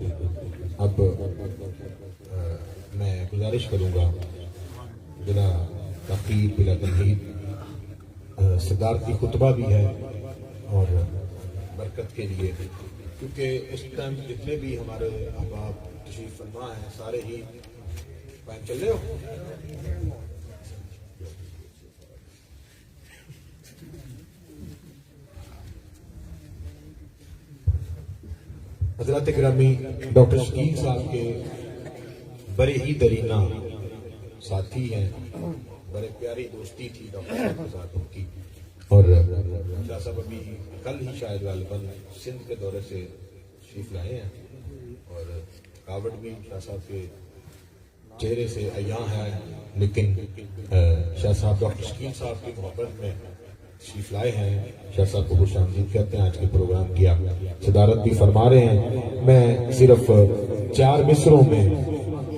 اب میں گزارش کروں گا بلا تاخیر بلا تمہید صدارتی خطبہ بھی ہے اور برکت کے لیے، کیونکہ اس ٹائم جتنے بھی ہمارے احباب تشریف فرما ہیں سارے ہی پائن چل رہے ہو۔ حضرات گرامی، ڈاکٹر شکیل صاحب کے بڑے ہی درینہ ساتھی ہیں، بڑے پیاری دوستی تھی ڈاکٹر صاحب کے ساتھ ان کی، اور شاہ صاحب ابھی کل ہی شاید غالباً سندھ کے دورے سے تشریف لائے ہیں، اور تھکاوٹ بھی شاہ صاحب کے چہرے سے عیاں ہے، لیکن شاہ صاحب ڈاکٹر شکیل صاحب کی محبت میں تشریف لائے ہیں۔ شاہ صاحب کو خوش آمدید کہتے ہیں، آج کے پروگرام کی آپ صدارت بھی فرما رہے ہیں۔ میں صرف 4 مصروں میں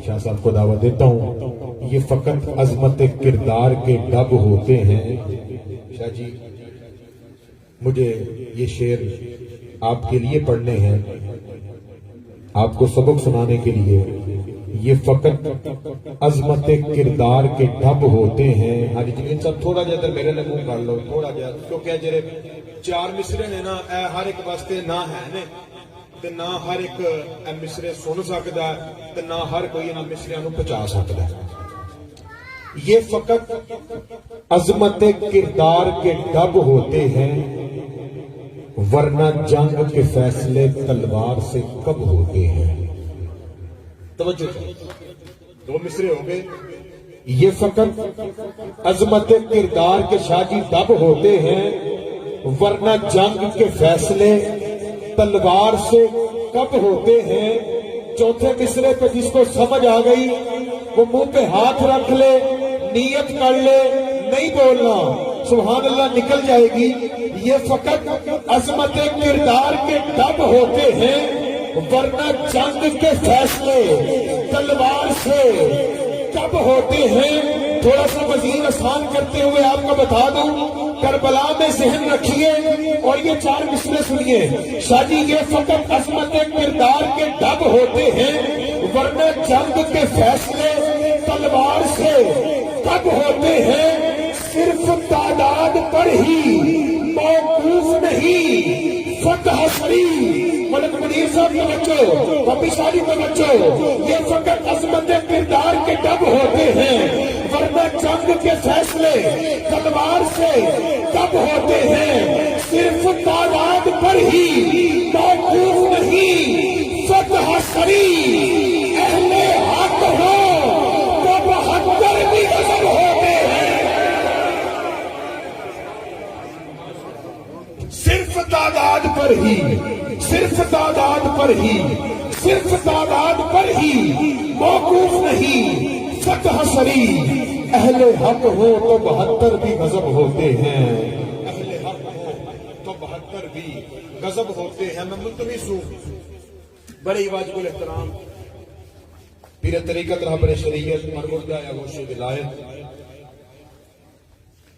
شاہ صاحب کو دعوت دیتا ہوں۔ یہ فقط عظمت کردار کے ڈب ہوتے ہیں۔ شاہ جی، مجھے یہ شعر آپ کے لیے پڑھنے ہیں، آپ کو سبق سنانے کے لیے۔ یہ فقط عظمت کردار کے ڈب ہوتے ہیں۔ حاجی جمیل صاحب تھوڑا جا ادھر میرے لگوں کر لو، تھوڑا جا، کیونکہ جڑے 4 مصرے نے نا، اے ہر ایک واسطے نہ ہے نے تے نہ ہر ایک اے مصرے سن سکدا ہے تے نہ ہر کوئی انہاں مصریاں نوں پہنچا سکدا ہے۔ یہ فقط عظمت کردار کے ڈب ہوتے ہیں، ورنہ جنگ کے فیصلے تلوار سے کب ہوتے ہیں۔ توجہ، 2 مصرے ہوں گے۔ یہ فقط عظمت کردار کے شاہ جی ڈب ہوتے ہیں، ورنہ جنگ کے فیصلے تلوار سے کب ہوتے ہیں۔ چوتھے مصرے پہ جس کو سمجھ آ گئی وہ منہ پہ ہاتھ رکھ لے، نیت کر لے، نہیں بولنا، سبحان اللہ نکل جائے گی۔ یہ فقط عظمت کردار کے ڈب ہوتے ہیں، ورنہ جنگ کے فیصلے تلوار سے کب ہوتے ہیں۔ تھوڑا سا مزید آسان کرتے ہوئے آپ کو بتا دوں، کربلا میں ذہن رکھیے اور یہ 4 مصرے سنیے۔ شاہ جی، یہ فقط عظمت کردار کے ڈب ہوتے ہیں، ورنہ جنگ کے فیصلے تلوار سے کب ہوتے ہیں۔ صرف تعداد پر ہی موقوف نہیں، فتح سری ملک منیر صاحب کے بچوں، پپی شاہی کے بچوں، یہ فقط عظمت کردار کے ڈب ہوتے ہیں، ورنہ جنگ کے فیصلے تلوار سے کب ہوتے ہیں۔ صرف تعداد پر ہی موقوف نہیں، فتح سری اہل حق ہو تو 72 بھی غضب ہوتے ہیں۔ صرف تعداد پر ہی، صرف تعداد پر ہی، صرف تعداد پر ہی موقوف نہیں، فتح سری اہل حق ہو تو 72 بھی غضب ہوتے ہیں۔ اہل حق ہو تو 72 بھی غضب ہوتے ہیں۔ میں ملتمس ہوں، بڑے واجب الاحترام پیر طریقت رہبر شریعت مرمردہ یا گوش ولایت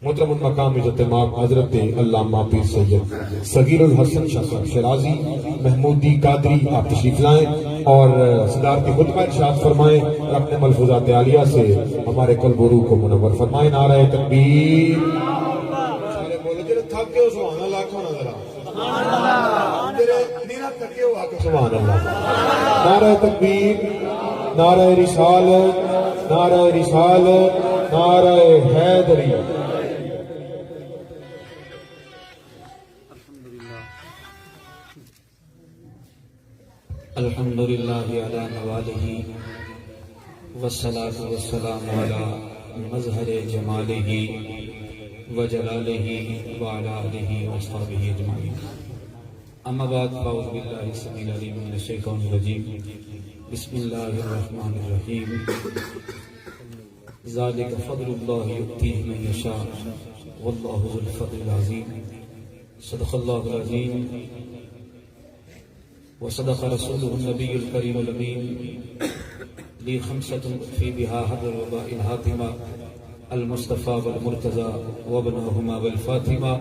محترم المقام عزت مآب حضرت علامہ پیر سید صغیر الحسن شاہ صاحب شیرازی محمودی قادری، آپ تشریف لائیں اور صدارتی خطبہ ارشاد فرمائیں اور اپنے ملفوظات عالیہ سے ہمارے قلب و روح کو منور فرمائیں۔ نعرہ تکبیر، سارے بولو جڑے تھک گئے سبحان اللہ کھانا ذرا، سبحان اللہ، جڑے نیرا تھکے ہو آکے سبحان اللہ۔ نعرہ تکبیر، نعرہ رسالت، نعرہ رسالت، نعرہ حیدری۔ الحمدللہ علی نوالہ والصلاة والسلام علی مظہر جمالہ وجلالہ وعلی آلہ واصحابہ اجمعین۔ اما بعد، فاعوذ باللہ السمیع العلیم من الشیطان الرجیم، بسم اللہ الرحمن الرحیم۔ ذالک فضل اللہ یؤتیہ من یشاء واللہ ذو الفضل العظیم۔ صدق اللہ العظیم وصدق رسوله النبي الكريم الأمين لي 5 في بها حر الوباء الهاتمة المصطفى والمرتضى وابنهما والفاطمة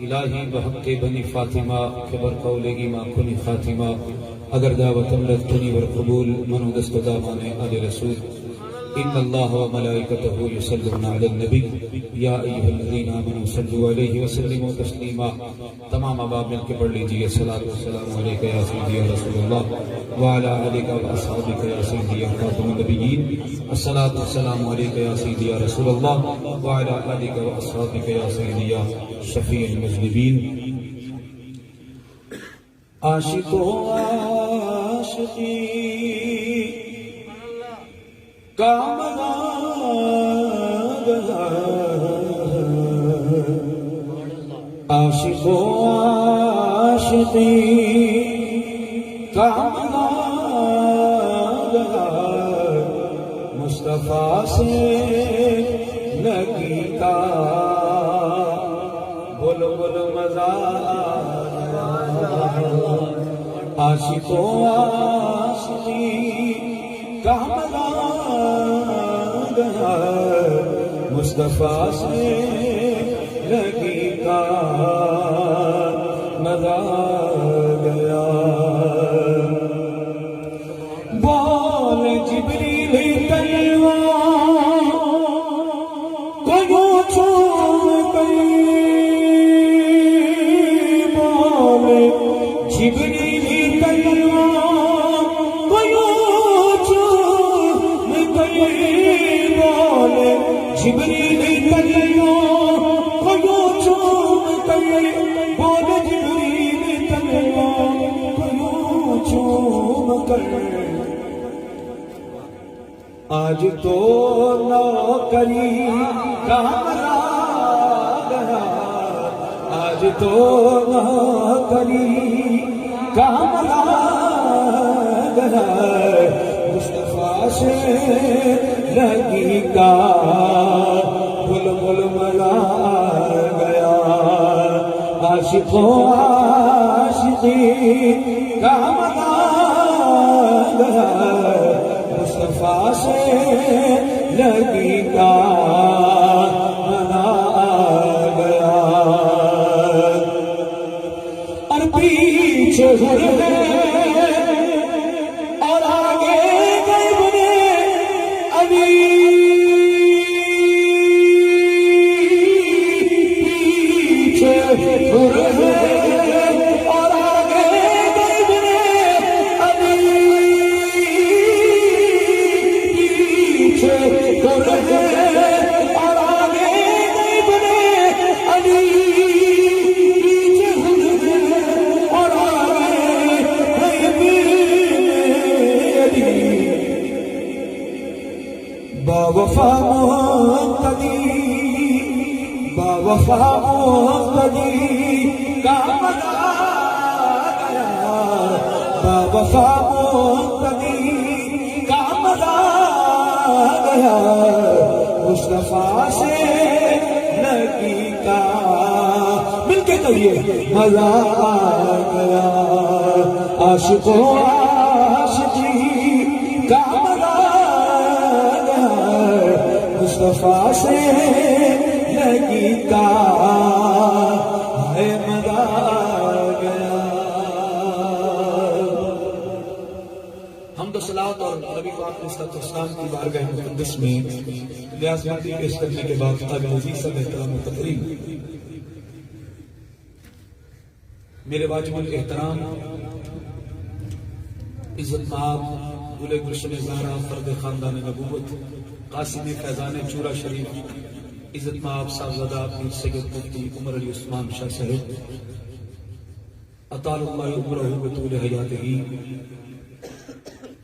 إلهي بحق بني فاطمة كبر قولي ما كن خاتمة اگر دعوت رفتنی والقبول منو دست دامان آل رسول ان اللہ و ملائکتہ یصلون علی النبی یا ایہا الذین آمنوا صلوا علیہ وسلموا تسلیما. تمام اباب مل کے پڑھ لیجئے صلاۃ والسلام علیک یا سیدی یا رسول اللہ وعلی آلک و اصحابک یا سیدی یا خاتم النبیین. الصلاۃ والسلام علیک یا سیدی یا رسول اللہ وعلی آلک و اصحابک یا سیدی یا شفیع المذنبین. عاشق و عاشقی کا عاشق و عاشقی کا مصطفیٰ سے لگی کا بول بول مزہ. عاشق و عاشقی کا مصطفیٰ سے لگی کا مزہ گیا. بول جبریل تلوار کو یوں چھوڑ گئی. بول جبریل تلوار کو یوں چھوڑ گئی. بول جبریل تلوار کو یوں چھوڑ گئی. بول جبریل تلوار کو یوں چھوڑ گئی. آج تو نوکری کا ملا گیا. آج تو نوکری کا ملا گیا. مصطفیٰ سے لگی کا بل بل ملا گیا. عاشق و عاشقی کا ملا گیا. مصطفیٰ سے لگی کا منا گیا. اور پیچھے ہوئے اور آگے گئے بنے ابھی. پیچھے ہوئے اور آگے گئے بنے ابھی. اور آگے نہیں بنے علی. پیچھے اور آگے نہیں بنے علی. باوفا مقتدی باوفا مقتدی کا مزہ گیا. باوفا مقتدی کا مزہ گیا. مصطفیٰ سے لگی کا مل کے کہیے مزہ گیا. عاشق و عاشقی کا مزہ گیا. مصطفیٰ سے لگی کا ہے مزہ گیا. حمد و صلوات اور نبی پاک علیہ السلام کی بارگاہ مقدس میں لیازمندی پیش کرنے کے بعد قابل عزیز صاحب احترام و تقریم میرے واجب الاحترام عزت مآب گل گلشن زہرا فرد خاندان نبوت قاسم فیضان چورا شریف عزت مآب صاحبزادہ پیر سید مفتی عمر علی عثمان شاہ صاحب اطال اللہ عمرہ بطول حیاتہ.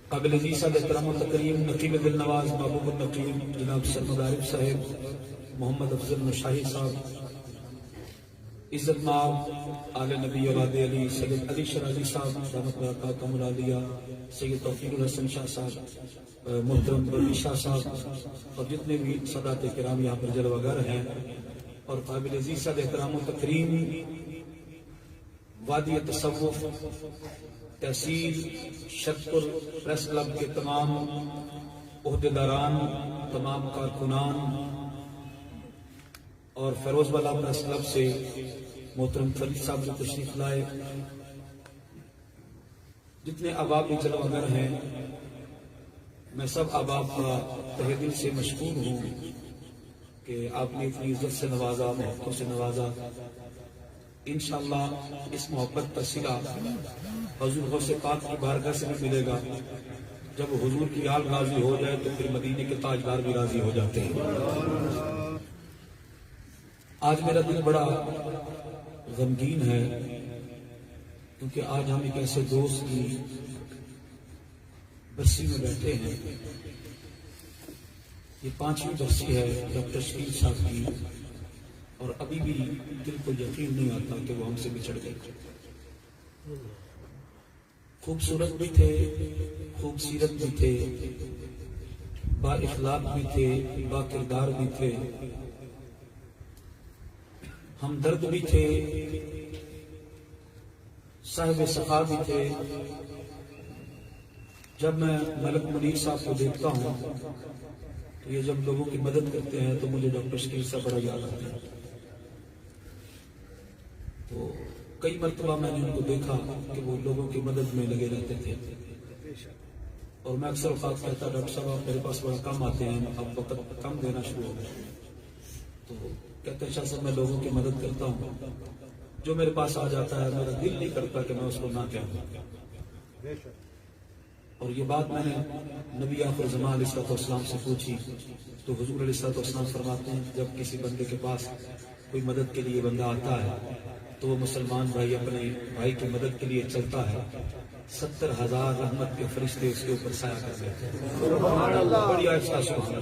قابل عزیز صاحب احترام و تقریم نقیب دل نواز محبوب النقیب جناب سرمد عارف صاحب محمد افضل مشاہی صاحب. عزت مآب آل نبی اولاد علی سید علی شرازی صاحب رحمت برکاتہ العالیہ. سید توفیق الحسن شاہ صاحب محترم بردی شاہ صاحب اور جتنے بھی سادات کرام یہاں پر جلوہ گر ہیں. اور قابل عزیز صاحب احترام و تقریم وادی تصوف تحصیل شتپور پریس کلب کے تمام عہدیداران تمام کارکنان اور فیروز والا پریس کلب سے محترم فرید صاحب جو تشریف لائے. جتنے احباب بھی جلوگر ہیں، میں سب احباب کا تہہ دل سے مشکور ہوں کہ آپ نے اتنی عزت سے نوازا، محبتوں سے نوازا۔ انشاءاللہ اس محبت کا صلہ حضور غوث پاک کی بارگاہ سے بھی ملے گا۔ جب حضور کی آل راضی ہو جائے تو پھر مدینے کے تاجدار بھی راضی ہو جاتے ہیں۔ آج میرا دل بڑا غمگین ہے کیونکہ آج ہم ایک ایسے دوست کی برسی میں بیٹھے ہیں۔ یہ 5ویں برسی ہے ڈاکٹر شکیل صاحب کی، اور ابھی بھی دل کو یقین نہیں آتا کہ وہ ہم سے بچھڑ گئے۔ خوبصورت بھی تھے، خوبصیرت بھی تھے، با اخلاق بھی تھے، با کردار بھی تھے، ہمدرد بھی تھے، صاحب سخا بھی تھے۔ جب میں ملک منیر صاحب کو دیکھتا ہوں تو یہ جب لوگوں کی مدد کرتے ہیں تو مجھے ڈاکٹر شکیل صاحب بڑا یاد آتے ہیں۔ تو کئی مرتبہ میں نے ان کو دیکھا کہ وہ لوگوں کی مدد میں لگے رہتے تھے، اور میں اکثر اوقات کہتا ڈاکٹر صاحب آپ میرے پاس بڑا کم آتے ہیں، اب وقت کم دینا شروع ہو گیا۔ تو کہتے ہیں شاہ صاحب میں لوگوں کی مدد کرتا ہوں، جو میرے پاس آ جاتا ہے میرا دل نہیں کرتا کہ میں اس کو نہ کہوں۔ اور یہ بات میں نے نبی آخر زمان علیہ السلام سے پوچھی تو حضور علیہ السلام فرماتے ہیں جب کسی بندے کے پاس کوئی مدد کے لیے بندہ آتا ہے تو وہ مسلمان بھائی اپنے بھائی کی مدد کے لیے چلتا ہے، 70,000 رحمت کے فرشتے اس کے اوپر سایہ کر دیتے ہیں۔ بڑی آہستہ سبحان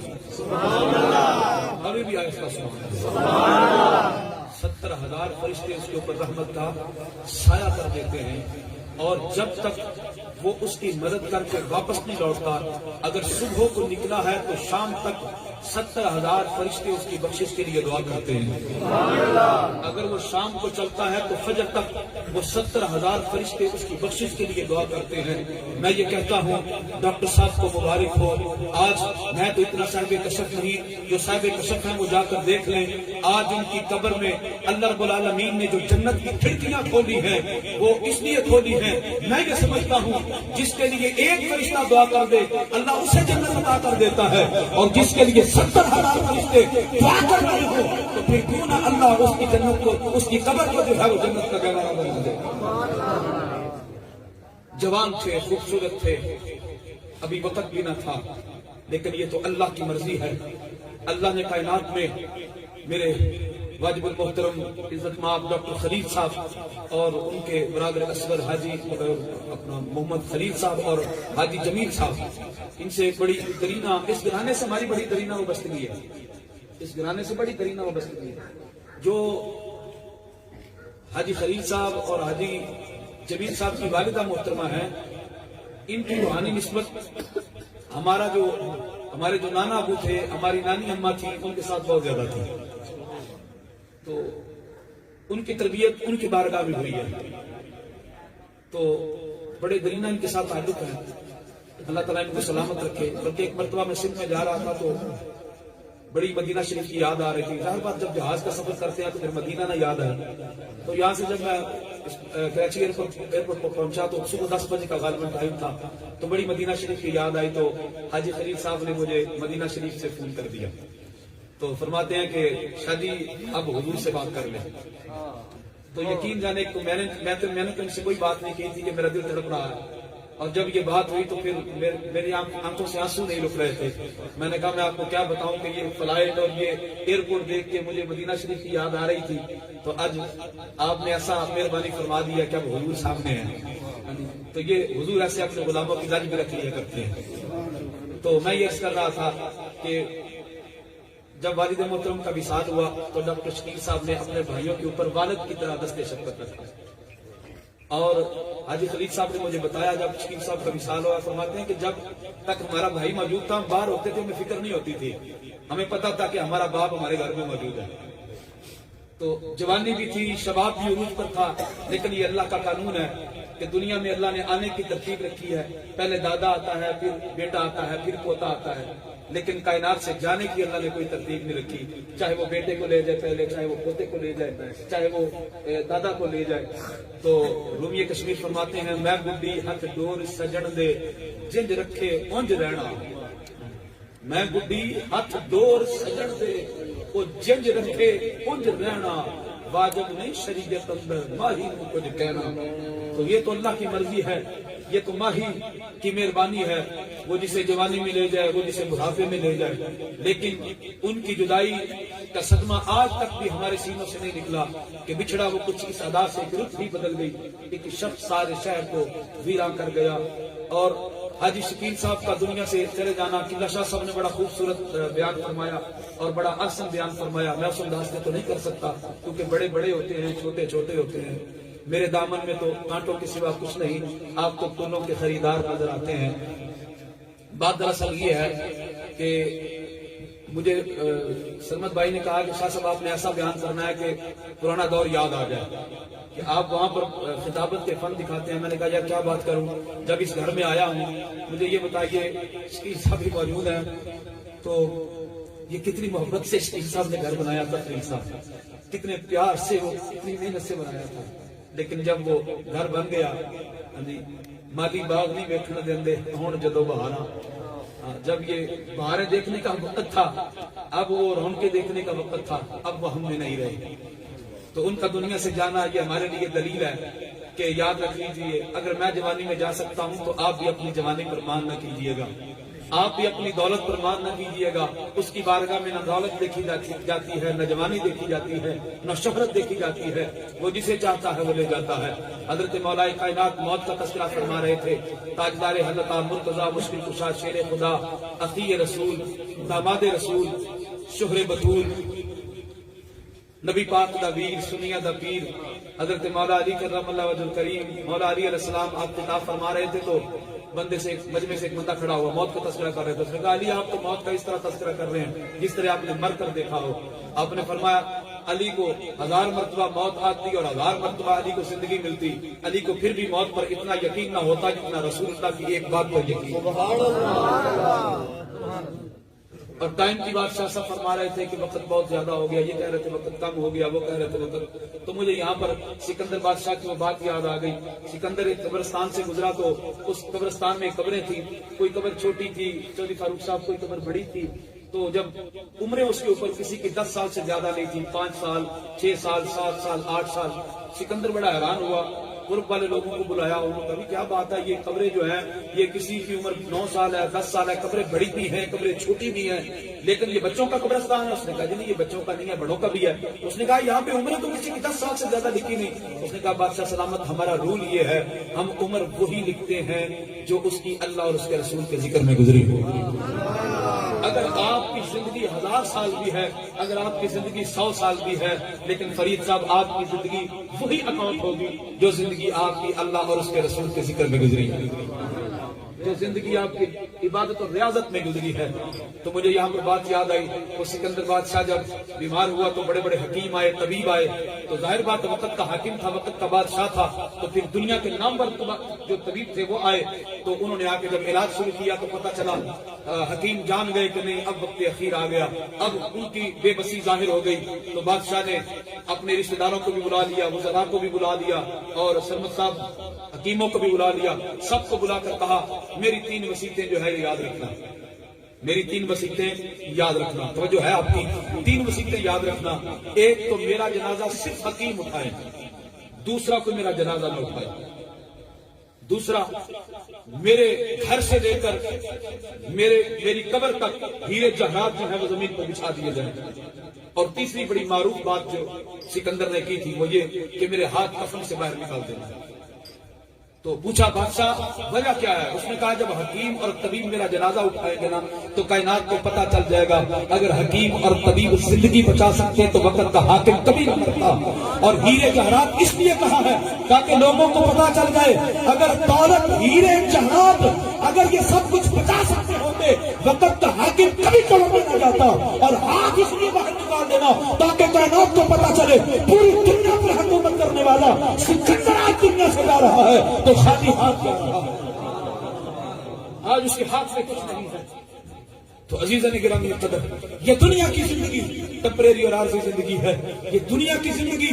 اللہ، ابھی بھی آہستہ سبحان اللہ۔ 70,000 فرشتے اس کے اوپر رحمت کا سایہ کر دیتے ہیں، اور جب تک وہ اس کی مدد کر کے واپس نہیں لوٹتا، اگر صبح کو نکلا ہے تو شام تک 70,000 فرشتے اس کی بخشش کے لیے دعا کرتے ہیں۔ اگر وہ شام کو چلتا ہے تو فجر تک وہ 70,000 فرشتے اس کی بخشش کے لیے دعا کرتے ہیں۔ میں یہ کہتا ہوں ڈاکٹر صاحب کو مبارک ہو۔ آج میں تو اتنا صاحب کشف نہیں، جو صاحب کشف ہیں وہ جا کر دیکھ لیں، آج ان کی قبر میں اللہ رب العالمین نے جو جنت کی کھڑکیاں کھولی ہیں وہ اس لیے کھولی ہیں، میں یہ سمجھتا ہوں جس کے لیے ایک فرشتہ دعا کر دے اللہ اسے جنت عطا کر دیتا ہے، اور جس کے لیے 70,000 فرشتے دعا کر رہے ہو تو پھر کیوں نہ اللہ اس کی جنت کو، اس کی قبر کو جو ہے وہ جنت کا گہوارہ بنا دے۔ جوان تھے، خوبصورت تھے، ابھی وقت بھی نہ تھا، لیکن یہ تو اللہ کی مرضی ہے۔ اللہ نے کائنات میں میرے واجب المحترم عزت مآب ڈاکٹر خلیل صاحب اور ان کے برادر اصغر حاجی اپنا محمد خلیل صاحب اور حاجی جمیل صاحب، ان سے بڑی درینہ، اس گھرانے سے ہماری بڑی درینہ وابستگی ہے، اس گھرانے سے بڑی درینہ وابستگی ہے۔ جو حاجی خلیل صاحب اور حاجی جمیل صاحب کی والدہ محترمہ ہیں، ان کی روحانی نسبت ہمارے جو نانا ابو تھے، ہماری نانی اماں تھی، ان کے ساتھ بہت زیادہ تھی، تو ان کی تربیت ان کی بارگاہ میں ہوئی ہے، تو بڑے درینہ ان کے ساتھ تعلق ہے۔ اللہ تعالیٰ ان کو سلامت رکھے۔ بلکہ ایک مرتبہ میں سندھ میں جا رہا تھا تو بڑی مدینہ شریف کی یاد آ رہی تھی۔ ظاہر بات جب جہاز کا سفر کرتے ہیں تو پھر مدینہ نہ یاد ہے، تو یہاں سے جب میں کراچی ایئرپورٹ پر پہنچا تو صبح 10 بجے کا غالباً ٹائم تھا، تو بڑی مدینہ شریف کی یاد آئی، تو حاجی خلیل صاحب نے مجھے مدینہ شریف سے فون کر دیا، تو فرماتے ہیں کہ شادی اب حضور سے بات کر لیں۔ تو یقین جانے کو میں نے تو ان سے کوئی بات نہیں کی تھی کہ میرا دل تڑپ رہا ہے، اور جب یہ بات ہوئی تو پھر میری آنکھوں سے آنسو نہیں رک رہے تھے۔ میں نے کہا میں آپ کو کیا بتاؤں کہ یہ فلائٹ اور یہ ایئرپورٹ دیکھ کے مجھے مدینہ شریف کی یاد آ رہی تھی، تو آج آپ نے ایسا مہربانی فرما دیا کہ اب حضور سامنے ہیں، تو یہ حضور ایسے اپنے غلاموں کی لاج بھی رکھ لیا کرتے ہیں۔ تو میں یہ عرض کر رہا تھا کہ جب والد محترم کا وصال ہوا تو ڈاکٹر شکیل صاحب نے اپنے بھائیوں کے اوپر والد کی طرح دست شفقت رکھا، اور حاجی خلیل صاحب نے مجھے بتایا جب شکیل صاحب کا وصال ہوا، فرماتے ہیں کہ جب تک ہمارا بھائی موجود تھا ہم باہر ہوتے تھے، ہمیں فکر نہیں ہوتی تھی، ہمیں پتا تھا کہ ہمارا باپ ہمارے گھر میں موجود ہے۔ تو جوانی بھی تھی، شباب بھی عروج پر تھا، لیکن یہ اللہ کا قانون ہے کہ دنیا میں اللہ نے آنے کی ترتیب رکھی ہے، پہلے دادا آتا ہے، پھر بیٹا آتا ہے، پھر پوتا آتا ہے، لیکن کائنات سے جانے کی اللہ نے کوئی ترتیب نہیں رکھی، چاہے وہ بیٹے کو لے جائے پہلے، چاہے وہ پوتے کو لے جائے، چاہے وہ دادا کو لے جائے۔ تو رومی کشمیر فرماتے ہیں میں گڈی ہاتھ ڈور سجن دے جنج رکھے اونج رہنا، میں گڈی ہاتھ ڈور سجن دے وہ جنج رکھے اونج رہنا، واجب نہیں شریعت اندر ماہی کو کچھ کہنا۔ تو یہ تو اللہ کی مرضی ہے، یہ تو ماہی کی مہربانی ہے، وہ جسے جوانی میں لے جائے، وہ جسے بڑھاپے میں لے جائے، لیکن ان کی جدائی کا صدمہ آج تک بھی ہمارے سینوں سے نہیں نکلا کہ بچھڑا وہ کچھ اس ادا سے ایک رخ بھی بدل گئی، ایک شخص سارے شہر کو ویراں کر گیا۔ اور حاجی شکیل صاحب کا دنیا سے چلے جانا، قلعہ شاہ صاحب نے بڑا خوبصورت بیان فرمایا اور بڑا احسن بیان فرمایا، میں اس انداز میں تو نہیں کر سکتا کیونکہ بڑے بڑے ہوتے ہیں، چھوٹے چھوٹے ہوتے ہیں، میرے دامن میں تو کانٹوں کے سوا کچھ نہیں، آپ تو پھولوں کے خریدار نظر آتے ہیں۔ بات دراصل یہ ہے کہ مجھے سلمت بھائی نے کہا کہ شاہ صاحب آپ نے ایسا بیان کرنا ہے کہ پرانا دور یاد آ جائے، کہ آپ وہاں پر خطابت کے فن دکھاتے ہیں۔ میں نے کہا یار کیا بات کروں، جب اس گھر میں آیا ہوں مجھے یہ بتائیے شکیل صاحب بھی موجود ہیں، تو یہ کتنی محبت سے شکیل صاحب نے گھر بنایا تھا، شکیل صاحب کتنے پیار سے، وہ کتنی محنت سے بنایا تھا، لیکن جب وہ گھر بن گیا مالی باغ نہیں بیٹھنے دیں ہون جدو بہارا، جب یہ بہاریں دیکھنے کا وقت تھا، اب وہ رونقیں دیکھنے کا وقت تھا، اب وہ ہم میں نہیں رہے۔ تو ان کا دنیا سے جانا یہ ہمارے لیے دلیل ہے کہ یاد رکھ لیجیے اگر میں جوانی میں جا سکتا ہوں تو آپ بھی اپنی جوانی پر مان نہ کیجیے گا، آپ بھی اپنی دولت پر مان نہ کیجیے گا۔ اس کی بارگاہ میں نہ دولت دیکھی جاتی ہے، نہ جوانی دیکھی جاتی ہے، نہ شہرت دیکھی جاتی ہے، وہ جسے چاہتا ہے وہ لے جاتا ہے۔ حضرت مولا کائنات موت کا تذکرہ فرما رہے تھے، تاجدار حضرت مرتضیٰ مشکل کشا شیر خدا، عطی رسول، داماد رسول، شہر بطول، نبی پاک دا ویر، سنیا دا پیر، حضرت مولا علی کرم اللہ وجہ الکریم، مولا علی علیہ السلام آپ خطاب فرما رہے تھے تو بندے سے مجمع سے ایک بندہ کھڑا ہوا موت کا تذکرہ کر رہے تھے، اس نے کہا علی آپ تو موت کا اس طرح تذکرہ کر رہے ہیں جس طرح آپ نے مر کر دیکھا ہو۔ آپ نے فرمایا علی کو 1000 مرتبہ موت آتی اور 1000 مرتبہ علی کو زندگی ملتی، علی کو پھر بھی موت پر اتنا یقین نہ ہوتا جتنا رسول اللہ کی ایک بات پر یقین۔ اور ٹائم کی بات شاہ صاحب فرما رہے تھے کہ وقت بہت زیادہ ہو گیا، یہ کہہ رہے تھے وقت کم ہو گیا، وہ کہہ رہے تھے وقت، تو مجھے یہاں پر سکندر بادشاہ کی وہ بات یاد آ گئی۔ سکندر ایک قبرستان سے گزرا تو اس قبرستان میں قبریں تھیں، کوئی قبر چھوٹی تھی، چودھری فاروق صاحب کوئی قبر بڑی تھی، تو جب عمریں اس کے اوپر کسی کی 10 سال سے زیادہ نہیں تھی، 5 سال 6 سال 7 سال 8 سال، سکندر بڑا حیران ہوا، قرب والے لوگوں کو بلایا، انہوں نے کہا کیا بات ہے، یہ قبریں جو ہیں یہ کسی کی عمر 9 سال ہے 10 سال ہے، قبریں بڑی بھی ہیں قبریں چھوٹی بھی ہیں، لیکن یہ بچوں کا قبرستان ہے۔ اس نے کہا جی نہیں یہ بچوں کا نہیں ہے بڑوں کا بھی ہے۔ اس نے کہا یہاں پہ عمریں تو کسی کی 10 سال سے زیادہ لکھی نہیں۔ اس نے کہا بادشاہ سلامت ہمارا رول یہ ہے ہم عمر وہی لکھتے ہیں جو اس کی اللہ اور اس کے رسول کے ذکر میں گزری ہو۔ اگر آپ کی زندگی 1000 سال بھی ہے، اگر آپ کی زندگی 100 سال بھی ہے، لیکن فرید صاحب آپ کی زندگی وہی اکاؤنٹ ہوگی جو زندگی آپ کی اللہ اور اس کے رسول کے ذکر میں گزری ہے، جو زندگی آپ کی عبادت اور ریاضت میں گزری ہے۔ تو مجھے یہاں پر بات یاد آئی، وہ سکندر بادشاہ جب بیمار ہوا تو بڑے بڑے حکیم آئے، طبیب آئے، تو ظاہر بات وقت کا حاکم تھا، وقت کا بادشاہ تھا، تو پھر دنیا کے نامور جو طبیب تھے وہ آئے، تو انہوں نے آ کے جب علاج شروع کیا تو پتہ چلا حکیم جان گئے کہ نہیں اب وقت اخیر آ گیا، اب ان کی بے بسی ظاہر ہو گئی۔ تو بادشاہ نے اپنے رشتہ داروں کو بھی بلا لیا، وزراء کو بھی بلا لیا، اور سلمت صاحب حکیموں کو بھی بلا لیا، سب کو بلا کر کہا میری 3 وصیتیں جو ہے یاد رکھنا، میری 3 وصیتیں یاد رکھنا، توجہ ہے آپ کی، 3 وصیتیں یاد رکھنا۔ ایک تو میرا جنازہ صرف حکیم اٹھائے، دوسرا کوئی میرا جنازہ نہ اٹھائے، دوسرا میرے گھر سے لے کر میری قبر تک ہیرے جواہرات جو ہے وہ زمین پر بچھا دیے جائیں، اور تیسری بڑی معروف بات جو سکندر نے کی تھی وہ یہ کہ میرے ہاتھ کفن سے باہر نکال دینا۔ تو پوچھا بادشاہ وجہ کیا ہے؟ اس نے کہا جب حکیم اور طبیب میرا جنازہ اٹھائیں گے نا تو کائنات کو پتہ چل جائے گا اگر حکیم اور طبیب زندگی بچا سکتے تو وقت کا حاکم کبھی نہ مرتا۔ اور ہیرے جواہرات اس لیے کہا ہے تاکہ لوگوں کو پتہ چل جائے اگر دولت ہیرے جواہرات اگر یہ سب کچھ بچا سکتے ہوتے وقت کا حاکم کبھی قلم میں نہ جاتا۔ اور ہاتھ اس لیے باہر نکال دینا تاکہ کائنات کو پتہ چلے پوری دنیا پر حکومت کرنے والا سکندر آج دنیا سے رہا ہے تو خالی ہاتھ جا رہا ہے. آج اس کے ہاتھ میں کچھ نہیں ہے. تو عزیزاً گرامی قدر، یہ دنیا کی زندگی ٹیمپریری اور عارضی زندگی ہے. یہ دنیا کی زندگی،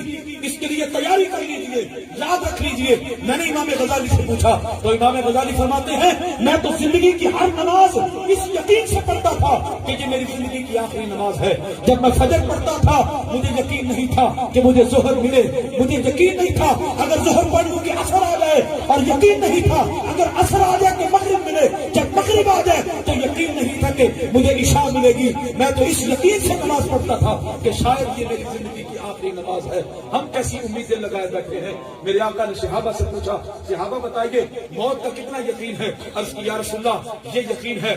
اس کے لیے تیاری کر لیجئے، یاد رکھ لیجئے. میں نے امام غزالی سے پوچھا تو امام غزالی فرماتے ہیں میں تو زندگی کی ہر نماز اس یقین سے پڑھتا تھا کہ یہ میری زندگی کی آخری نماز ہے. جب میں فجر پڑھتا تھا مجھے یقین نہیں تھا کہ مجھے ظہر ملے، مجھے یقین نہیں تھا اگر ظہر پڑھ لوں کہ عصر آ جائے، اور یقین نہیں تھا اگر عصر آ جائے کہ مغرب ملے، جب مغرب آ جائے تو یقین نہیں تھا کہ مجھے عشاء ملے گی. میں تو اس یقین سے نماز پڑھتا تھا کہ شاید یہ میری زندگی کی آخری نماز ہے. ہم کیسی امیدیں لگائے بیٹھے ہیں. میرے آقا نے صحابہ سے پوچھا صحابہ بتائیے موت کا کتنا یقین ہے؟ عرض کی یا رسول اللہ یہ یقین ہے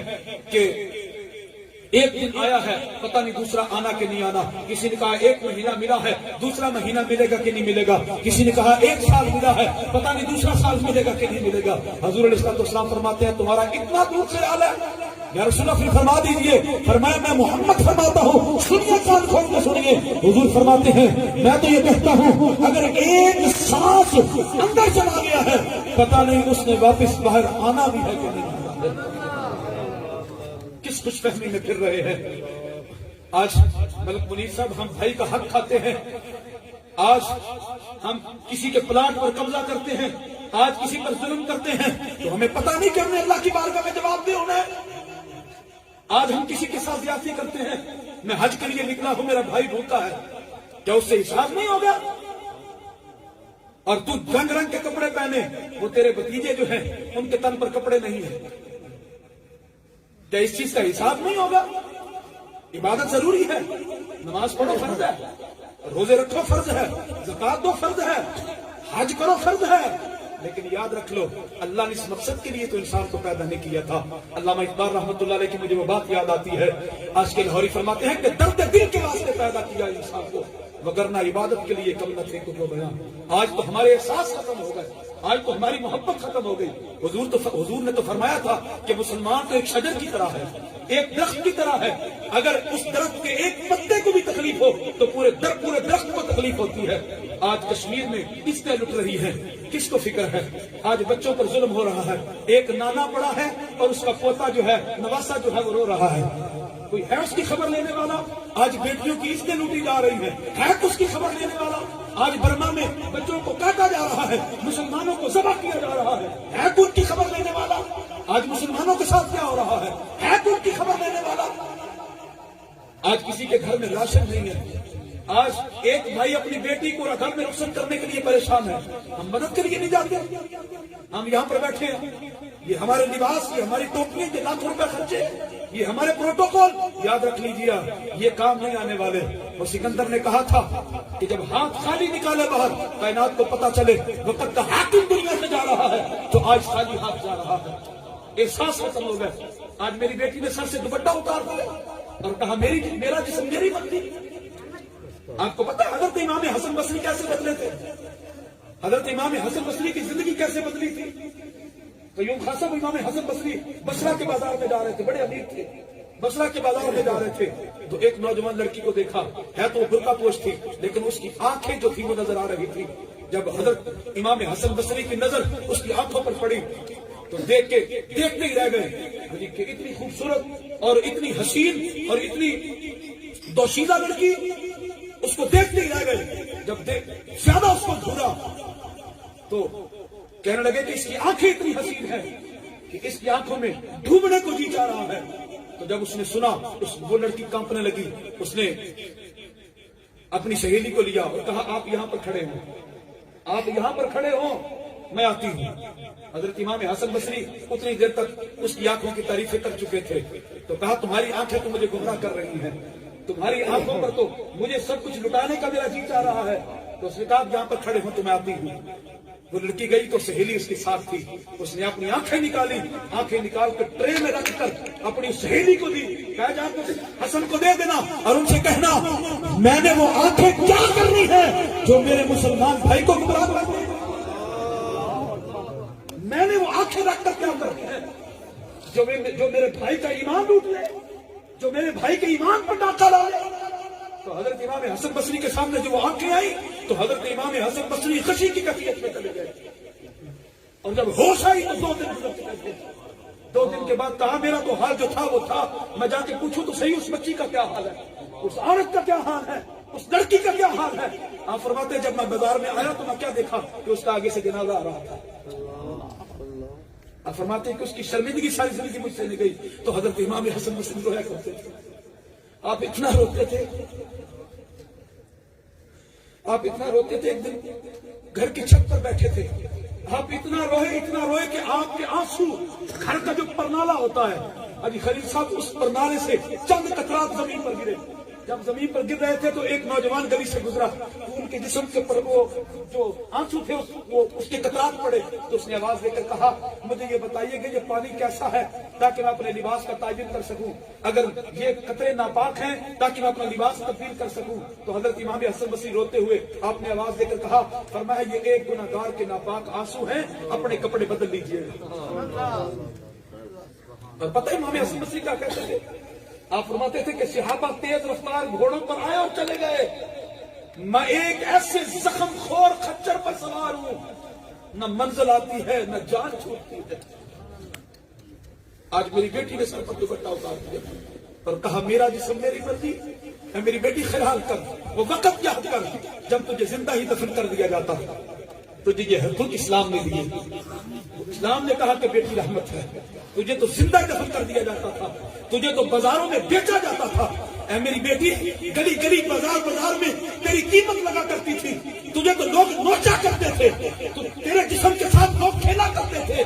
کہ ایک دن آیا ہے پتہ نہیں دوسرا آنا کہ نہیں آنا. کسی نے کہا ایک مہینہ ملا ہے دوسرا مہینہ ملے گا کہ نہیں ملے گا. کسی نے کہا ایک سال ملا ہے پتہ نہیں دوسرا سال ملے گا کہ نہیں ملے گا. حضور علیہ السلام فرماتے ہیں تمہارا اتنا دور خیال ہے یا رسول اللہ پھر فرما دیجئے. فرمایا میں محمد فرماتا ہوں سنیے کان کھول کے سنیے. حضور فرماتے ہیں میں تو یہ کہتا ہوں اگر ایک سانس اندر چلا گیا ہے پتہ نہیں اس نے واپس باہر آنا بھی ہے کہ نہیں آنا. کس خوش فہمی میں پھر رہے ہیں. آج ملک منیر صاحب ہم بھائی کا حق کھاتے ہیں. آج ہم کسی کے پلاٹ پر قبضہ کرتے ہیں، آج کسی پر ظلم کرتے ہیں تو ہمیں پتہ نہیں کہ ہم نے اللہ کی بارگاہ میں جواب دے ہونا ہے. آج ہم کسی کے ساتھ زیادتی کرتے ہیں. میں حج کے لیے نکلا ہوں میرا بھائی بھوکا ہے، کیا اس سے حساب نہیں ہوگا؟ اور تو رنگ رنگ کے کپڑے پہنے، وہ تیرے بھتیجے جو ہیں ان کے تن پر کپڑے نہیں ہیں، کیا اس چیز کا حساب نہیں ہوگا؟ عبادت ضروری ہے، نماز پڑھو فرض ہے، روزے رکھو فرض ہے، زکات دو فرض ہے، حج کرو فرض ہے. لیکن یاد رکھ لو اللہ نے اس مقصد کے لیے تو انسان کو پیدا نہیں کیا تھا. علامہ اقبال رحمۃ اللہ علیہ کی مجھے وہ بات یاد آتی ہے. آج کے لاہوری فرماتے ہیں کہ درد دل کے واسطے پیدا کیا انسان کو، وگرنہ عبادت کے لیے کم نہ تھے کو بیان. آج تو ہمارے احساس ختم ہو گئے، آج تو ہماری محبت ختم ہو گئی. حضور نے تو فرمایا تھا کہ مسلمان تو ایک شجر کی طرح ہے، ایک درخت کی طرح ہے. اگر اس درخت کے ایک پتے کو بھی تکلیف ہو تو پورے درخت کو تکلیف ہوتی ہے. آج کشمیر میں قسطیں لٹ رہی ہیں، کس کو فکر ہے؟ آج بچوں پر ظلم ہو رہا ہے. ایک نانا پڑا ہے اور اس کا پوتا جو ہے نواسا جو ہے وہ رو رہا ہے. کوئی ہے اس کی خبر لینے والا؟ آج بیٹیوں کی عزتیں لوٹی جا رہی ہیں، ہے اس کی خبر لینے والا؟ آج برما میں بچوں کو کاٹا جا رہا ہے، مسلمانوں کو ذبح کیا جا رہا ہے ان کی خبر لینے والا؟ آج مسلمانوں کے ساتھ کیا ہو رہا ہے ان کی خبر لینے والا؟ آج کسی کے گھر میں راشن نہیں ہے. آج ایک بھائی اپنی بیٹی کو گھر میں رخصت کرنے کے لیے پریشان ہے، ہم مدد کے لیے نہیں جاتے. ہم یہاں پر بیٹھے ہیں، یہ ہمارے لباس، یہ ہماری ٹوپیاں، یہ لاکھوں روپے خرچے، یہ ہمارے پروٹوکول. یاد رکھ لیجیے یہ کام نہیں آنے والے. اور سکندر نے کہا تھا کہ جب ہاتھ خالی نکالے باہر کائنات کو پتا چلے وقت کا حاکم دنیا سے جا رہا ہے، تو آج خالی ہاتھ جا رہا ہے. احساس ختم ہو گئے. آج میری بیٹی نے سر سے دوپٹہ اتار دیا اور کہا میرا جسم میری بندی. آپ کو پتا حضرت امام حسن بصری کیسے بدلے تھے؟ حضرت امام حسن بصری کی زندگی کیسے بدلی تھی؟ قیوم خان صاحب امام حسن بصری بصرہ کے بازار میں جا رہے تھے، بڑے امیر تھے، بصرہ کے بازار میں جا رہے تھے تو ایک نوجوان لڑکی کو دیکھا ہے تو وہ برقع پوش تھی لیکن اس کی آنکھیں جو تھی وہ نظر آ رہی تھی. جب حضرت امام حسن بصری کی نظر اس کی آنکھوں پر پڑی تو دیکھتے ہی رہ گئے کہ اتنی خوبصورت اور اتنی حسین اور اتنی دوشیزہ لڑکی، اس کو دیکھتے ہی رہ گئے. جب زیادہ اس کو گھورا تو کہنے لگے کہ اس کی آنکھیں اتنی حسین ہیں کہ اس کی آنکھوں میں ڈوبنے کو جی چاہ رہا ہے. تو جب اس نے سنا وہ لڑکی کانپنے لگی. اس نے اپنی سہیلی کو لیا اور کہا آپ یہاں پر کھڑے ہوں، آپ یہاں پر کھڑے ہوں، میں آتی ہوں. حضرت امام حسن بصری اتنی دیر تک اس کی آنکھوں کی تعریفیں کر چکے تھے تو کہا تمہاری آنکھیں تو مجھے گمراہ کر رہی ہیں، تمہاری آنکھوں پر تو مجھے سب کچھ لٹانے کا میرا جی چاہ رہا ہے. تو اس نے کہا یہاں پر کھڑے ہوں تو میں آتی ہوں. وہ لڑکی گئی تو سہیلی اس کے ساتھ تھی. اس نے اپنی آنکھیں نکالی، آنکھیں نکال کر ٹرے میں رکھ کر اپنی سہیلی کو دی. کہا جا کے حسن کو دے دینا اور ان سے کہنا میں نے وہ آنکھیں کیا کرنی ہے جو میرے مسلمان بھائی کو گمراہ کر دے. میں نے وہ آنکھیں رکھ کر کیا کرنی ہے جو میرے بھائی کا ایمان لوٹ لے، جو میرے بھائی کے ایمان پر ڈاکہ ڈالے. تو حضرت امام حسن بصری کے سامنے جو وہ آنکھیں آئی تو حضرت امام حسن بصری خشی کی کیفیت میں چلے گئے. اور جب ہوش آئی تو 2 دن گزر چکے تھے. 2 دن کے بعد کہا میرا تو حال جو تھا وہ تھا, میں جا کے پوچھوں تو صحیح اس بچی کا کیا حال ہے, اس عورت کا کیا حال ہے, اس لڑکی کا کیا حال ہے. آپ فرماتے ہیں جب میں بازار میں آیا تو میں کیا دیکھا کہ اس کا آگے سے جنازہ آ رہا تھا. آپ فرماتے ہیں کہ اس کی شرمندگی ساری زندگی مجھ سے نہیں گئی. تو حضرت امام حسن بصری رویا کرتے تھے. آپ اتنا روتے تھے, آپ اتنا روتے تھے. ایک دن گھر کی چھت پر بیٹھے تھے, آپ اتنا روئے کہ آپ کے آنسو, گھر کا جو پرنالا ہوتا ہے, ابھی خلیل صاحب اس پرنالے سے چند قطرات زمین پر گرے. جب زمین پر گر رہے تھے تو ایک نوجوان گلی سے گزرا, تو ان کے جسم کے پر وہ جو آنسو تھے وہ اس کے قطرات پڑے. تو اس نے آواز دے کر کہا مجھے یہ بتائیے کہ یہ پانی کیسا ہے تاکہ میں اپنے لباس کا تعین کر سکوں, اگر یہ قطرے ناپاک ہیں تاکہ میں اپنا لباس تبدیل کر سکوں. تو حضرت امام حسن بصری روتے ہوئے آپ نے آواز دے کر کہا, فرمایا یہ ایک گناہگار کے ناپاک آنسو ہیں, اپنے کپڑے بدل لیجیے. اور پتہ ہے امام حسن بصری کیا کہتے تھے؟ آپ فرماتے تھے کہ صحابہ تیز رفتار گھوڑوں پر آئے اور چلے گئے, میں ایک ایسے زخم خور خچر پر سوار ہوں, نہ منزل آتی ہے نہ جان چھوٹتی ہے. آج میری بیٹی نے سر پر دوپٹہ اتار دیا اور کہا میرا جسم میری مرضی, میری بیٹی خیال کر, وہ وقت یاد کر جب تجھے زندہ ہی دفن کر دیا جاتا. تجھے یہ حقوق اسلام نے دیے. اسلام نے کہا کہ بیٹی رحمت ہے, تجھے تو زندہ دفن کر دیا جاتا تھا, تجھے تو بازاروں میں بیچا جاتا تھا. اے میری بیٹی, گلی گلی بازار میں تیری قیمت لگا کرتی تھی, تجھے تو لوگ نوچا کرتے تھے, تو تیرے جسم کے ساتھ لوگ کھیلا کرتے تھے.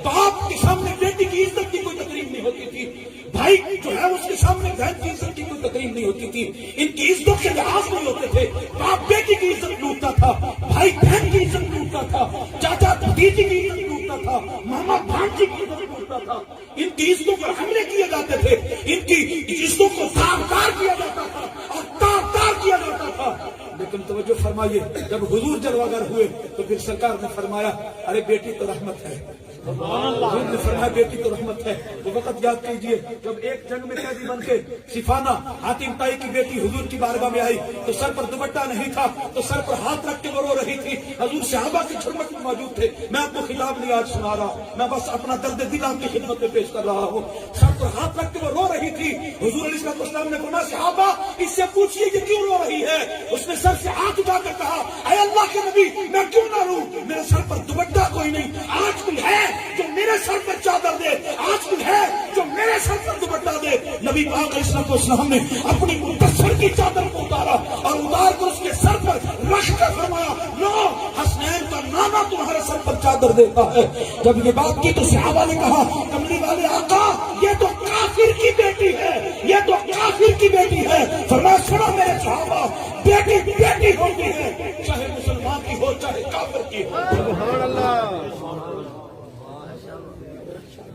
باپ کے سامنے بیٹی کی عزت کی کوئی تقریب نہیں ہوتی تھی, بھائی جو ہے اس کے سامنے بہن کی عزت کی کوئی تقریب نہیں ہوتی تھی. ان کی عزتوں کے لحاظ نہیں ہوتے تھے. باپ بیٹی کی عزت لوٹتا تھا, بھائی بہن کی عزت لوٹتا تھا, چاچا بھتیجی کی عزت لوٹتا تھا, ماما بھانجی کی عزت لوٹتا تھا. ان کی عزتوں پر حملے کیے جاتے تھے, ان کی عزتوں کو داغدار کیا جاتا تھا اور تار کیا جاتا تھا. لیکن توجہ فرمائیے, جب حضور جلوگر ہوئے تو پھر سرکار نے فرمایا ارے بیٹی تو رحمت ہے. حضور نے فرمایا بیٹی تو رحمت ہے. وہ وقت یاد کیجئے جب ایک جنگ میں قیدی بن کے صفانہ حاتم طائی کی بیٹی حضور کی بارگاہ میں آئی تو سر پر دوپٹہ نہیں تھا, تو سر پر ہاتھ رکھ کے وہ رو رہی تھی. حضور صحابہ کی جھرمٹ میں موجود تھے. میں آپ کو خطاب نہیں آج سنا رہا, میں بس اپنا درد دل آپ کی خدمت میں پیش کر رہا ہوں. سر پر ہاتھ رکھ کے وہ رو رہی تھی. حضور علیہ السلام نے فرمایا صحابہ اس سے پوچھئے یہ کیوں رو رہی ہے. اس نے سر سے ہاتھ اٹھا کر کہا اے اللہ کے نبی میں کیوں نہ روں, میرے سر پر دوپٹہ کوئی نہیں. آج کوئی ہے جو میرے سر پر چادر دے, آج کوئی ہے جو میرے سر پر دوپٹہ دے. نبی پاک علیہ السلام نے اپنی مدثر کی چادر کو اتارا اور اتار کر اس کے سر پر رکھ کر فرمایا لو حسنین کا نانا تمہارے سر پر چادر دیتا ہے. جب یہ بات کی تو صحابہ نے کہا کملی والے آقا یہ تو کافر کی بیٹی ہے, یہ تو کافر کی بیٹی ہے. فرمایا سنو میرے صحابہ, بیٹی بیٹی ہوتی ہے, چاہے مسلمان کی ہو چاہے کافر کی ہو. سبحان اللہ.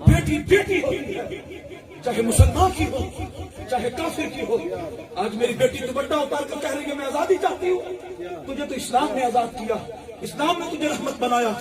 بیٹی بیٹی ہوتی ہے, چاہے مسلمان کی ہو چاہے کافر کی ہو. آج میری بیٹی دوپٹہ اتار کر کہہ رہی ہے میں آزادی چاہتی ہوں. تجھے تو اسلام نے آزاد کیا, اسلام نے تجھے رحمت بنایا,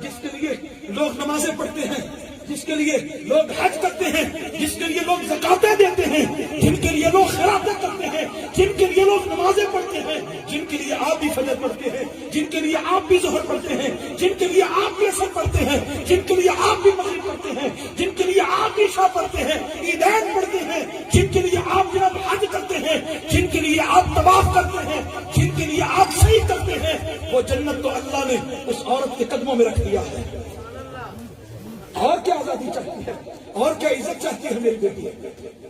جس کے لیے لوگ نمازیں پڑھتے ہیں, جس کے لیے لوگ حج کرتے ہیں, جس کے لیے لوگ زکاتیں دیتے ہیں, جن کے لیے لوگ خیراتیں کرتے ہیں, جن کے لیے لوگ نمازیں پڑھتے ہیں, جن کے لیے آپ بھی فجر پڑھتے ہیں, جن کے لیے آپ بھی ظہر پڑھتے ہیں, جن کے لیے آپ بھی عصر پڑھتے ہیں, جن کے لیے آپ بھی مغرب پڑھتے ہیں, جن کے لیے آپ بھی عشاء پڑھتے ہیں, عیدین پڑھتے ہیں, جن کے لیے آپ جناب حج کرتے ہیں, جن کے لیے آپ طواف کرتے ہیں, جن کے لیے آپ سعی کرتے ہیں, وہ جنت تو اللہ نے اس عورت کے قدموں میں رکھ دیا ہے. اور کیا آزادی چاہتی ہے, اور کیا عزت چاہتی ہے میری بیٹی.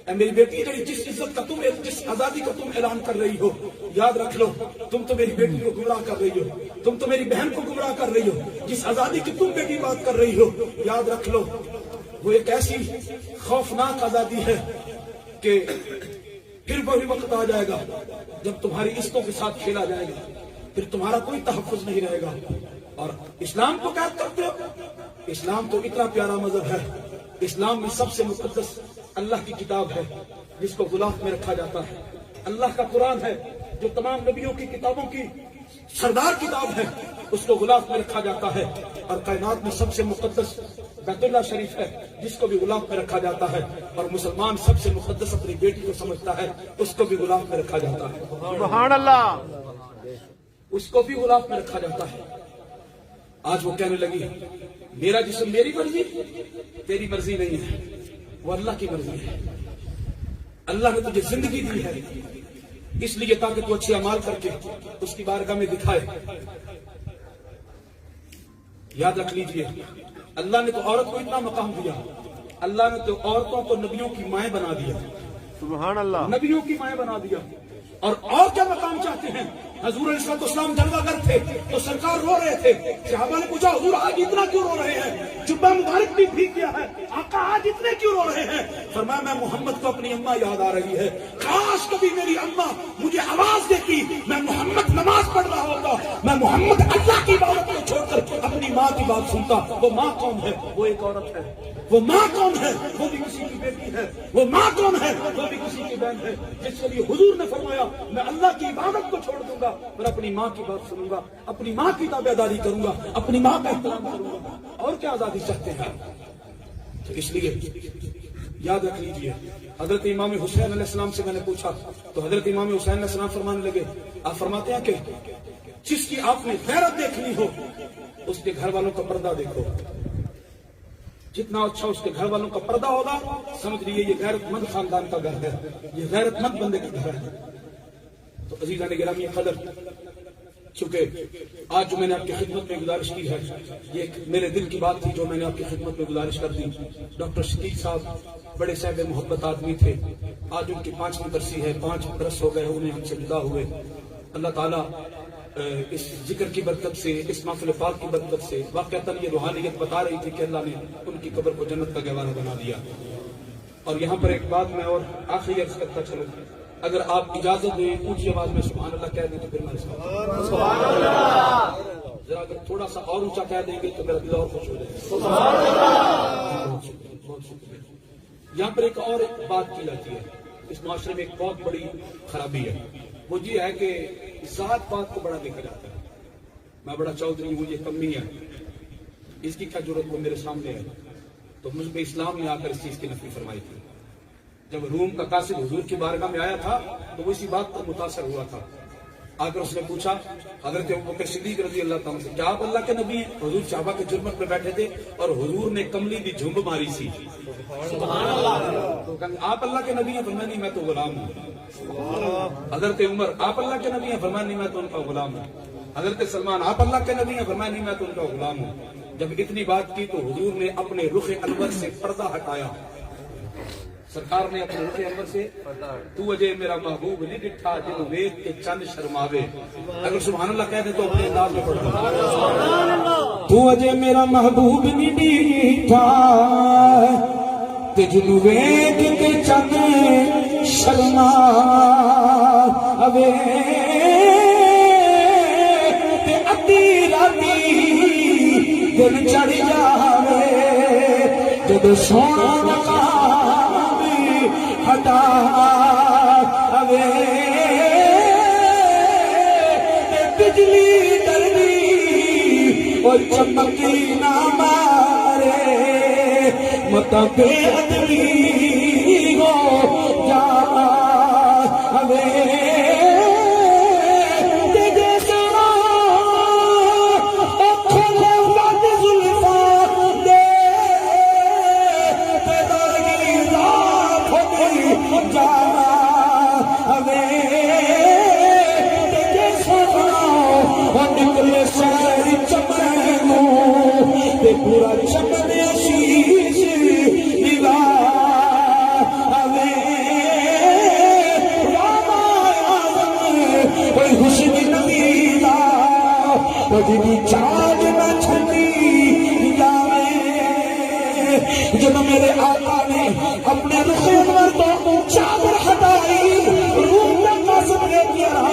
میری بیٹی جس عزت کا تم, جس آزادی کا تم اعلان کر رہی ہو, یاد رکھ لو تم تو میری بیٹی کو گمراہ کر رہی ہو, تم تو میری بہن کو گمراہ کر رہی ہو. جس آزادی کی تم بیٹی بات کر رہی ہو, یاد رکھ لو وہ ایک ایسی خوفناک آزادی ہے کہ پھر وہی وقت آ جائے گا جب تمہاری عزتوں کے ساتھ کھیلا جائے گا, پھر تمہارا کوئی تحفظ نہیں رہے گا. اور اسلام کو قید کرتے ہو, اسلام تو اتنا پیارا مذہب ہے, اسلام میں سب سے مقدس اللہ کی کتاب ہے جس کو غلاف میں رکھا جاتا ہے. اللہ کا قرآن ہے جو تمام نبیوں کی کتابوں کی سردار کتاب ہے, اس کو غلاف میں رکھا جاتا ہے. اور کائنات میں سب سے مقدس بیت اللہ شریف ہے جس کو بھی غلاف میں رکھا جاتا ہے. اور مسلمان سب سے مقدس اپنی بیٹی کو سمجھتا ہے, اس کو بھی غلاف میں رکھا جاتا ہے. سبحان اللہ. اس کو بھی غلاف میں رکھا جاتا ہے. آج وہ کہنے لگی میرا جسم میری مرضی، تیری مرضی نہیں ہے، وہ اللہ کی مرضی ہے۔ اللہ نے تجھے زندگی دی ہے اس لیے تاکہ تو اچھے اعمال کر کے اس کی بارگاہ میں دکھائے۔ یاد رکھ لیجئے، اللہ نے تو عورت کو اتنا مقام دیا، اللہ نے تو عورتوں کو نبیوں کی مائیں بنا دیا، سبحان اللہ، نبیوں کی مائیں بنا دیا۔ اور کیا مقام چاہتے ہیں؟ حضور علیہ السلام جلوہ گر تھے تو سرکار رو رہے تھے، صحابہ نے پوچھا حضور آج اتنا کیوں رو رہے ہیں؟ جبہ مبارک بھی بھیگ گیا ہے، آقا آج اتنے کیوں رو رہے ہیں؟ فرمایا میں محمد کو اپنی اماں یاد آ رہی ہے، کاش کبھی میری اماں مجھے آواز دیتی، میں محمد نماز پڑھ رہا ہوتا، میں محمد اللہ کی عبادت کو چھوڑ کر اپنی ماں کی بات سنتا۔ وہ ماں کون ہے؟ وہ ایک عورت ہے۔ وہ ماں کون ہے؟ وہ بھی کسی کی بیٹی ہے۔ وہ ماں کون ہے؟ وہ بھی کسی کی بہن ہے، جس کے لیے حضور نے فرمایا میں اللہ کی عبادت کو چھوڑ دوں گا اور اپنی ماں کی بات سنوں گا، اپنی ماں کی تابعداری کروں گا، اپنی ماں کا احترام کروں گا۔ اور کیا آزادی چاہتے ہیں؟ تو اس لیے یاد رکھ لیجئے، حضرت امام حسین علیہ السلام سے میں نے پوچھا تو حضرت امام حسین علیہ السلام فرمانے لگے، آپ فرماتے ہیں کہ جس کی آپ نے غیرت دیکھنی ہو اس کے گھر والوں کا پردہ دیکھو، جتنا اچھا اس کے گھر والوں کا پردہ ہوگا سمجھ لیجیے یہ غیرت مند خاندان کا گھر ہے، یہ غیرت مند بندے کا گھر ہے۔ تو عزیزان گرامی قدر، چونکہ آج جو میں نے آپ کی خدمت میں گزارش کی ہے یہ ایک میرے دل کی بات تھی جو میں نے آپ کی خدمت میں گزارش کر دی۔ ڈاکٹر شکیل صاحب بڑے صاحب محبت آدمی تھے، آج ان کی 5ویں برسی ہے، 5 برس ہو گئے انہیں ہم سے جدا ہوئے۔ اللہ تعالیٰ اس ذکر کی برکت سے، اس محفل پاک کی برکت سے واقعتاً یہ روحانیت بتا رہی تھی کہ اللہ نے ان کی قبر کو جنت کا گہوارہ بنا دیا۔ اور یہاں پر ایک بات میں اور آخری عرض کرتا چلوں، اگر آپ اجازت دیں اونچی آواز میں سبحان اللہ کہہ دیں تو پھر میں سبحان اللہ، ذرا اگر تھوڑا سا اور اونچا کہہ دیں گے تو میرا دل اور خوش ہو جائے گا۔ سبحان اللہ، بہت شکریہ۔ یہاں پر ایک اور بات کی جاتی ہے، اس معاشرے میں ایک بہت بڑی خرابی ہے، وہ یہ ہے کہ ذات پات کو بڑا دیکھا جاتا ہے، میں بڑا چودھری ہوں یہ کمی ہے، اس کی کیا ضرورت وہ میرے سامنے ہے۔ تو مجھ پہ اسلام نے آ کر اس چیز کی نفی فرمائی تھی۔ جب روم کا قاصد حضور کی بارگاہ میں آیا تھا تو وہ اسی بات پر متاثر ہوا تھا، آ کر اس نے پوچھا حضرت ابوبکر صدیق رضی اللہ تعالیٰ سے، کیا آپ اللہ کے نبی ہیں؟ حضور صحابہ کے جرمت پہ بیٹھے تھے اور حضور نے کملی دی جھنب ماری سی، سبحان اللہ، تو کہا آپ اللہ کے نبی ہیں؟ فرمایا نہیں میں تو غلام ہوں۔ حضرت عمر آپ اللہ کے نبی ہیں؟ فرمایا نہیں میں تو ان کا غلام ہوں۔ حضرت سلمان آپ اللہ کے نبی ہیں؟ فرمایا نہیں میں تو ان کا غلام ہوں۔ جب اتنی بات کی تو حضور نے اپنے رخ انور سے پردہ ہٹایا، سرکار نے اپنے رخ انور سے تو اجے میرا محبوب نہیں ڈٹھا جن ویکھ کے چند شرماوے، اگر سبحان اللہ کہہ دیں تو اپنے انداز میں پڑھ دو، تو اجے میرا محبوب نہیں ڈٹھا تے جن ویکھ کے چند شرماوے، تے ادھی راتی دن چڑھ جاوے جدو سونا مقام ہٹا اوے، بجلی ڈرنی اور چمکی نہ مارے، متا بے ادبی ہو جا اوے، پورا چمن شیش دیوا کوئی خوشی نبی دا کبھی چاج نہ چھٹی جاوے، جب میرے آقا نے اپنے رخ انور کو چاہ